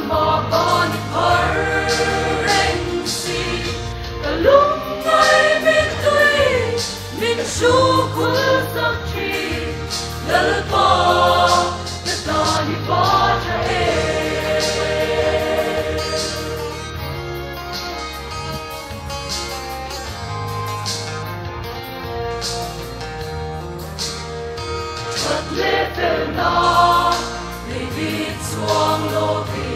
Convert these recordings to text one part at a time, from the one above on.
mà ban par reng si ta lung ai min tui min su kul sak chi dal pa ta ni pa cha e chat le pel na Chuang lo vi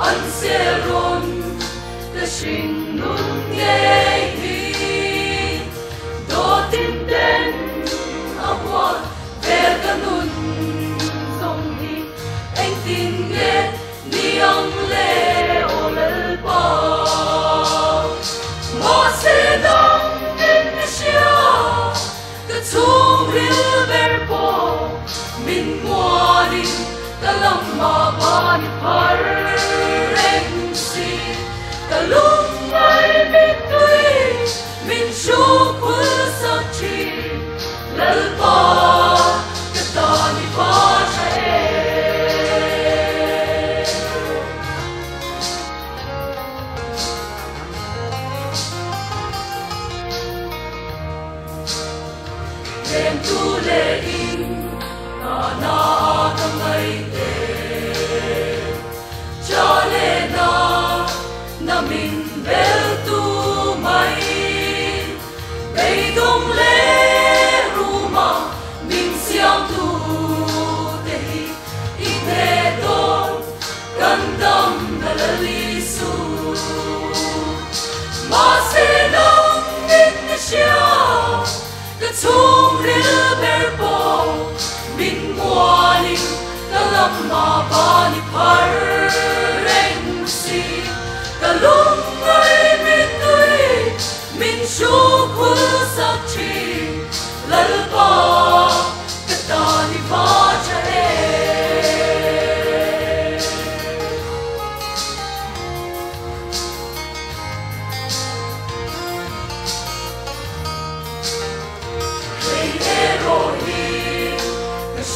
an se ron ta sing nun nge hi do tin ten a wa ver ka nun song hi anh tin nge ni ang le o lel pa mo se dong in sia ka chung ril ver po min muani kalam ma ban par reng si kalung mai min tui min su kul sa chi lal pa ka ta ni pa cha e em tu le in na tâm ai te cho le na min bel tu mai bay dong le ruma min siang tu te i te don kan dam na li su ma se dong min sia ka chung ril ber po min muani kalam ma bani par reng si kalung ai min tui min su kul sak chi lal pa ka ta ni pa cha e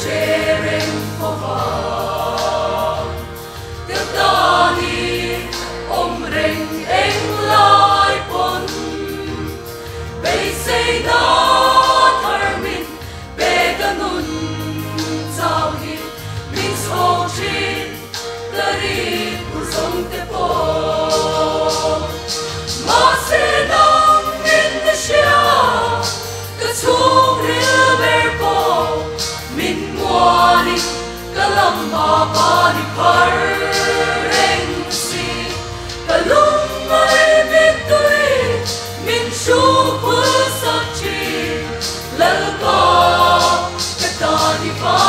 sharing for fun. Tiếp ta đi ôm rình anh lại quân. Bây xây đó thở mình bê cả nun giao hi mình sâu chi ta đi của sông tế po. Mà sẽ đông in the show cả chung ril bê po min muani kalam ma bani par reng si kalung ai min tui min su kul sak chi lal pa ka ta ni pa